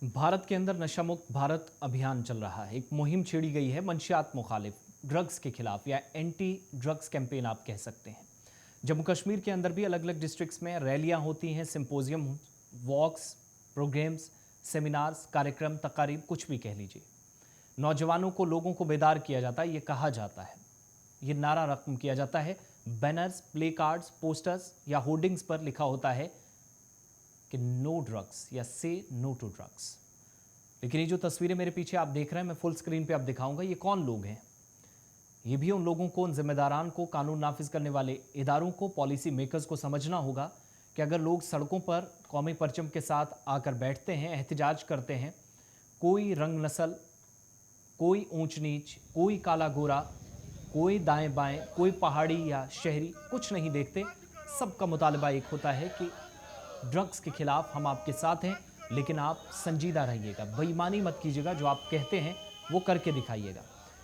भारत के अंदर नशा मुक्त भारत अभियान चल रहा है। एक मुहिम छेड़ी गई है मंशियात मुखालिफ ड्रग्स के खिलाफ, या एंटी ड्रग्स कैंपेन आप कह सकते हैं। जम्मू कश्मीर के अंदर भी अलग अलग डिस्ट्रिक्ट्स में रैलियां होती हैं, सिंपोजियम, वॉक्स, प्रोग्राम्स, सेमिनार्स, कार्यक्रम, तकारीब, कुछ भी कह लीजिए। नौजवानों को, लोगों को बेदार किया जाता है। ये कहा जाता है, ये नारा रकम किया जाता है। बैनर्स, प्ले कार्ड्स, पोस्टर्स या होर्डिंग्स पर लिखा होता है कि नो ड्रग्स या से नो टू ड्रग्स। लेकिन ये जो तस्वीरें मेरे पीछे आप देख रहे हैं, मैं फुल स्क्रीन पे आप दिखाऊंगा, ये कौन लोग हैं। ये भी उन लोगों को, उन जिम्मेदारान को, कानून नाफिज करने वाले इदारों को, पॉलिसी मेकर्स को समझना होगा कि अगर लोग सड़कों पर कौमी परचम के साथ आकर बैठते हैं, एहतजाज करते हैं, कोई रंग नस्ल, कोई ऊंच नीच, कोई काला गोरा, कोई दाएं बाएं, कोई पहाड़ी या शहरी, कुछ नहीं देखते। सबका मुतालबा एक होता है कि ड्रग्स के खिलाफ हम आपके साथ हैं, लेकिन आप संजीदा रहिएगा, बेईमानी मत कीजिएगा, जो आप कहते हैं वो करके दिखाइएगा।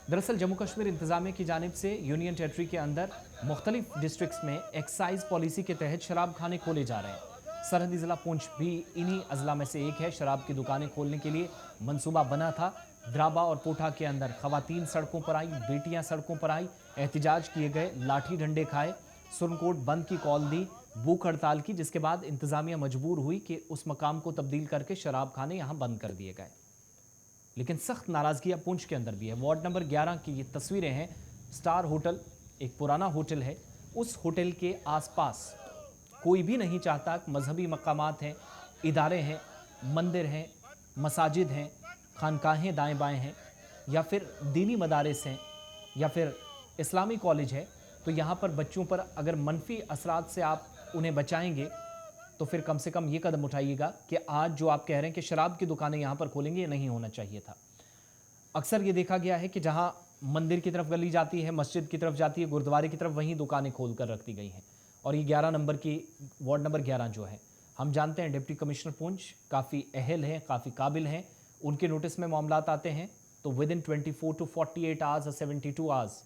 दरअसल जम्मू कश्मीर इंतजामिया की जानिब से यूनियन टेरिटरी के अंदर मुख्तलिफ डिस्ट्रिक्ट्स में एक्साइज पॉलिसी के तहत शराब खाने खोले जा रहे हैं। सरहदी ज़िला पुंछ भी इन्हीं अजला में से एक है। शराब की दुकानें खोलने के लिए मंसूबा बना था। द्राबा और पोठा के अंदर खवातीन सड़कों पर आई, बेटियां सड़कों पर आई, एहतिजाज किए गए, लाठी डंडे खाए, सुरनकोट बंद की कॉल दी, भूख हड़ताल की, जिसके बाद इंतजामिया मजबूर हुई कि उस मकाम को तब्दील करके शराब खाने यहां बंद कर दिए गए। लेकिन सख्त नाराजगी पुंछ के अंदर भी है। वार्ड नंबर 11 की ये तस्वीरें हैं। स्टार होटल एक पुराना होटल है। उस होटल के आसपास कोई भी नहीं चाहता। मजहबी मकामात हैं, इदारे हैं, मंदिर हैं, मसाजिद हैं, खानकाहें दाएं बाएं हैं, या फिर दीनी मदारिस हैं, या फिर इस्लामी कॉलेज है। तो यहाँ पर बच्चों पर अगर मनफी असरात से आप उन्हें बचाएंगे तो फिर कम से कम ये कदम उठाइएगा कि आज जो आप कह रहे हैं कि शराब की दुकानें यहाँ पर खोलेंगे, ये नहीं होना चाहिए था। अक्सर ये देखा गया है कि जहाँ मंदिर की तरफ गली जाती है, मस्जिद की तरफ जाती है, गुरुद्वारे की तरफ, वहीं दुकानें खोल कर रख दी गई हैं। और ये 11 नंबर की वार्ड नंबर 11 जो है, हम जानते हैं डिप्टी कमिश्नर पुंछ काफ़ी अहल हैं, काफ़ी काबिल हैं। उनके नोटिस में मामलात आते हैं तो विद इन 24 to 48 आवर्स और 72 आवर्स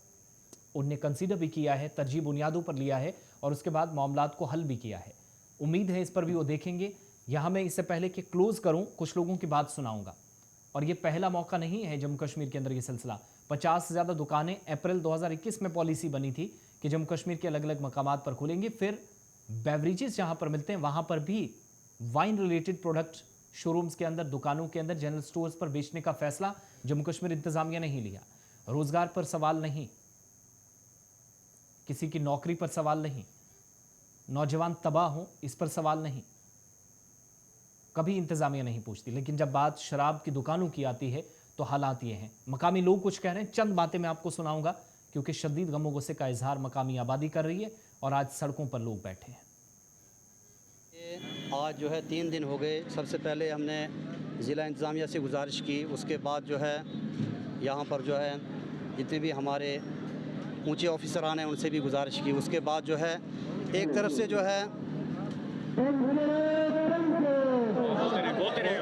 उनने कंसीडर भी किया है, तरजीह बुनियादों पर लिया है और उसके बाद मामलात को हल भी किया है। उम्मीद है इस पर भी वो देखेंगे। यहाँ मैं इससे पहले कि क्लोज़ करूँ, कुछ लोगों की बात सुनाऊंगा। और ये पहला मौका नहीं है जम्मू कश्मीर के अंदर ये सिलसिला। 50 से ज़्यादा दुकानें अप्रैल 2021 में पॉलिसी बनी थी कि जम्मू कश्मीर के अलग अलग मकामात पर खुलेंगे। फिर बेवरेजेस जहाँ पर मिलते हैं वहाँ पर भी वाइन रिलेटेड प्रोडक्ट शोरूम्स के अंदर, दुकानों के अंदर, जनरल स्टोर्स पर बेचने का फैसला जम्मू कश्मीर इंतजामिया नहीं लिया। रोजगार पर सवाल नहीं, किसी की नौकरी पर सवाल नहीं, नौजवान तबाह हो इस पर सवाल नहीं, कभी इंतजामिया नहीं पूछती। लेकिन जब बात शराब की दुकानों की आती है तो हालात ये हैं। मकामी लोग कुछ कह रहे हैं, चंद बातें मैं आपको सुनाऊंगा, क्योंकि शदीद गमो गुस्से का इजहार मकामी आबादी कर रही है और आज सड़कों पर लोग बैठे हैं। आज जो है 3 दिन हो गए। सबसे पहले हमने ज़िला इंतज़ामिया से गुजारिश की, उसके बाद जो है यहाँ पर जो है जितने भी हमारे ऊंचे ऑफिसरान हैं उनसे भी गुजारिश की। उसके बाद जो है एक तरफ से जो है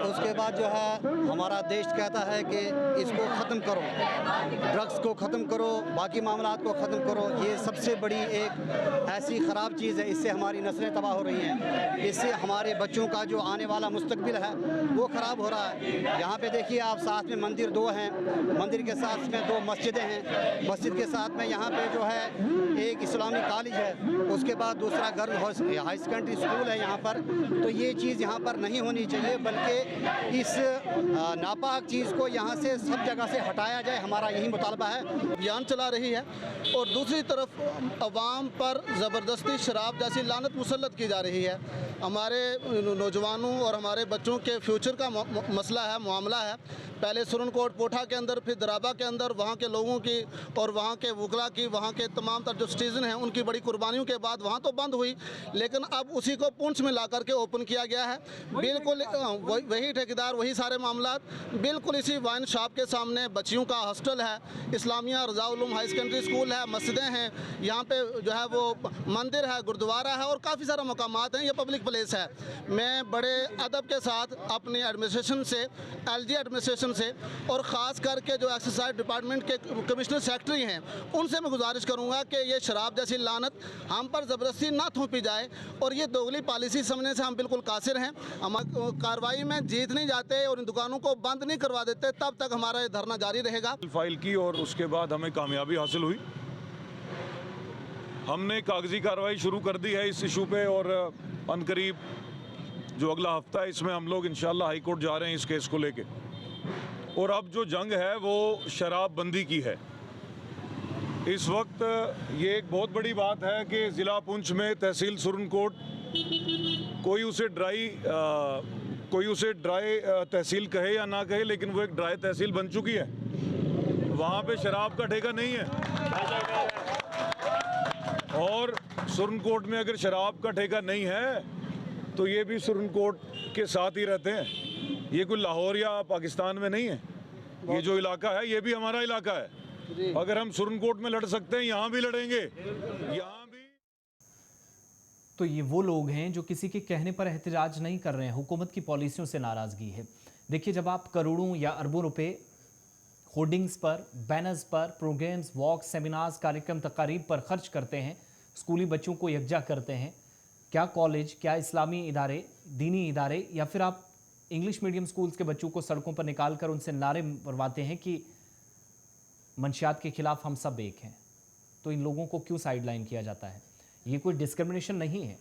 उसके बाद जो है हमारा देश कहता है कि इसको ख़त्म करो, ड्रग्स को ख़त्म करो, बाकी मामलात को ख़त्म करो। ये सबसे बड़ी एक ऐसी ख़राब चीज़ है, इससे हमारी नस्लें तबाह हो रही हैं, इससे हमारे बच्चों का जो आने वाला मुस्तकबिल है वो ख़राब हो रहा है। यहाँ पे देखिए आप, साथ में मंदिर 2 हैं, मंदिर के साथ में 2 मस्जिदें हैं, मस्जिद के साथ में यहाँ पे जो है एक इस्लामी कॉलेज है, उसके बाद दूसरा गर्ल्स हाई सेकेंडरी स्कूल है यहाँ पर। तो ये चीज़ यहाँ पर नहीं होनी चाहिए, बल्कि इस नापाक चीज़ को यहाँ से सब जगह से हटाया जाए, हमारा यही मुतालबा है। अभियान चला रही है और दूसरी तरफ अवाम पर ज़बरदस्ती शराब जैसी लानत मुसल्लत की जा रही है। हमारे नौजवानों और हमारे बच्चों के फ्यूचर का मसला है, मामला है। पहले सुरनकोट पोठा के अंदर, फिर दराबा के अंदर वहाँ के लोगों की और वहाँ के वकला की, वहाँ के तमाम तर जो सिटीज़न हैं उनकी बड़ी कुर्बानियों के बाद वहाँ तो बंद हुई, लेकिन अब उसी को पुंछ में ला करके ओपन किया गया है। बिल्कुल वही ठेकेदार, वही सारे मामला मामलात बिल्कुल इसी वाइन शॉप के सामने बच्चियों का हॉस्टल है, इस्लामिया रज़ा-उल-उलूम हाई सेकेंडरी स्कूल है, मस्जिदें हैं, यहाँ पे जो है वो मंदिर है, गुरुद्वारा है और काफ़ी सारे मकामात हैं। ये पब्लिक प्लेस है। मैं बड़े अदब के साथ अपनी एडमिनिस्ट्रेशन से, एलजी एडमिनिस्ट्रेशन से और ख़ास करके जो एक्साइज डिपार्टमेंट के कमिश्नर सेक्रेटरी हैं उनसे मैं गुजारिश करूँगा कि ये शराब जैसी लानत हम पर ज़बरदस्ती ना थोपी जाए और ये दोगली पॉलिसी समझने से हम बिल्कुल कासिर हैं। हम कार्रवाई में जीत नहीं जाते और इन दुकानों को बंद नहीं करवा देते तब तक हमारा ये धरना जारी रहेगा। फाइल की और उसके बाद हमें कामयाबी हासिल हुई। हमने कागजी कार्रवाई शुरू कर दी है इस इशू पे और अनकरीब जो अगला हफ्ता है इसमें हम लोग इंशाल्लाह हाई कोर्ट जा रहे हैं इस केस को लेके। और अब जो जंग है वो शराबबंदी की है। इस वक्त ये एक बहुत बड़ी बात है कि ज़िला पुंछ में तहसील सुरनकोट कोई उसे ड्राई तहसील कहे या ना कहे, लेकिन वो एक ड्राई तहसील बन चुकी है। वहाँ पे शराब का ठेका नहीं है और सुरनकोट में अगर शराब का ठेका नहीं है तो ये भी सुरनकोट के साथ ही रहते हैं। ये कोई लाहौर या पाकिस्तान में नहीं है। ये जो इलाका है ये भी हमारा इलाका है। अगर हम सुरनकोट में लड़ सकते हैं यहाँ भी लड़ेंगे, यहाँ भी। तो ये वो लोग हैं जो किसी के कहने पर एहतजाज नहीं कर रहे हैं, हुकूमत की पॉलिसियों से नाराज़गी है। देखिए, जब आप करोड़ों या अरबों रुपए होर्डिंग्स पर, बैनर्स पर, प्रोग्राम्स, वॉक, सेमिनार्स, कार्यक्रम, तकारीब पर खर्च करते हैं, स्कूली बच्चों को यकजा करते हैं, क्या कॉलेज, क्या इस्लामी इदारे, दीनी इदारे या फिर आप इंग्लिश मीडियम स्कूल्स के बच्चों को सड़कों पर निकाल कर उनसे नारे मरवाते हैं कि मंशियात के खिलाफ हम सब एक हैं, तो इन लोगों को क्यों साइडलाइन किया जाता है? ये कोई डिस्क्रिमिनेशन नहीं है,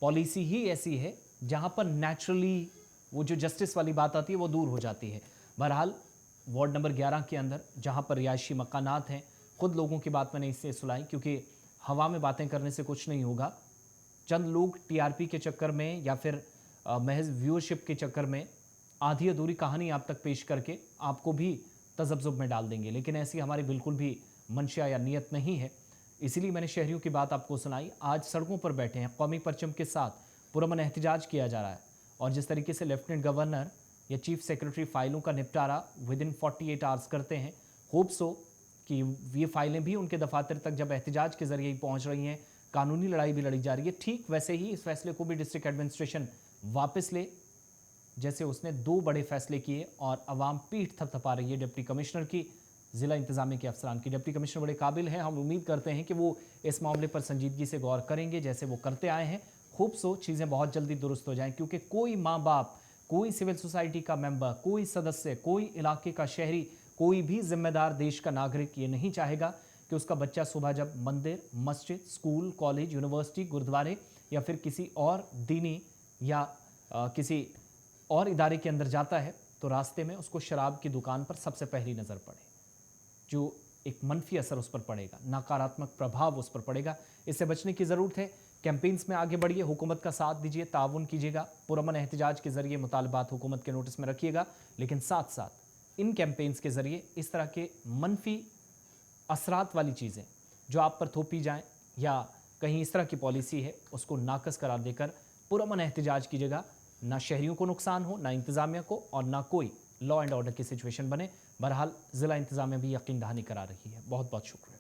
पॉलिसी ही ऐसी है जहां पर नेचुरली वो जो जस्टिस वाली बात आती है वो दूर हो जाती है। बहरहाल वार्ड नंबर 11 के अंदर जहां पर रिहायशी मकानात हैं, खुद लोगों की बात मैंने इससे सुनाई क्योंकि हवा में बातें करने से कुछ नहीं होगा। चंद लोग टीआरपी के चक्कर में या फिर महज व्यूअरशिप के चक्कर में आधी अधूरी कहानी आप तक पेश करके आपको भी तज़ब्ज़ुब में डाल देंगे, लेकिन ऐसी हमारी बिल्कुल भी मंशा या नीयत नहीं है। इसीलिए मैंने शहरियों की बात आपको सुनाई। आज सड़कों पर बैठे हैं, कौमी परचम के साथ पुरअमन एहतजाज किया जा रहा है और जिस तरीके से लेफ्टिनेंट गवर्नर या चीफ सेक्रेटरी फाइलों का निपटारा विद इन 48 आवर्स करते हैं, होप सो कि ये फाइलें भी उनके दफातर तक जब एहतजाज के ज़रिए ही पहुँच रही हैं, कानूनी लड़ाई भी लड़ी जा रही है, ठीक वैसे ही इस फैसले को भी डिस्ट्रिक्ट एडमिनिस्ट्रेशन वापस ले, जैसे उसने 2 बड़े फैसले किए और अवाम पीठ थपथपा रही है डिप्टी कमिश्नर की, ज़िला इंतज़ामिया के अफसरान की। डिप्टी कमिश्नर बड़े काबिल हैं, हम उम्मीद करते हैं कि वो इस मामले पर संजीदगी से गौर करेंगे जैसे वो करते आए हैं। खूब सो चीज़ें बहुत जल्दी दुरुस्त हो जाएं क्योंकि कोई माँ बाप, कोई सिविल सोसाइटी का मेंबर, कोई सदस्य, कोई इलाके का शहरी, कोई भी जिम्मेदार देश का नागरिक ये नहीं चाहेगा कि उसका बच्चा सुबह जब मंदिर, मस्जिद, स्कूल, कॉलेज, यूनिवर्सिटी, गुरुद्वारे या फिर किसी और दीनी या किसी और इदारे के अंदर जाता है तो रास्ते में उसको शराब की दुकान पर सबसे पहली नज़र पड़े, जो एक मनफी असर उस पर पड़ेगा, नकारात्मक प्रभाव उस पर पड़ेगा। इससे बचने की ज़रूरत है। कैंपेन्स में आगे बढ़िए, हुकूमत का साथ दीजिए, ताउन कीजिएगा, पुरअमन एहतजाज के ज़रिए मुतालबात हुकूमत के नोटिस में रखिएगा, लेकिन साथ साथ इन कैंपेन्स के ज़रिए इस तरह के मनफी असरात वाली चीज़ें जो आप पर थोपी जाएँ या कहीं इस तरह की पॉलिसी है उसको नाकस करार देकर पुरअमन एहतजाज कीजिएगा। ना शहरियों को नुकसान हो, ना इंतज़ामिया को, और ना कोई लॉ एंड ऑर्डर की सिचुएशन बने। बहरहाल ज़िला इंतज़ामिया भी यकीन दहानी करा रही है। बहुत बहुत शुक्रिया।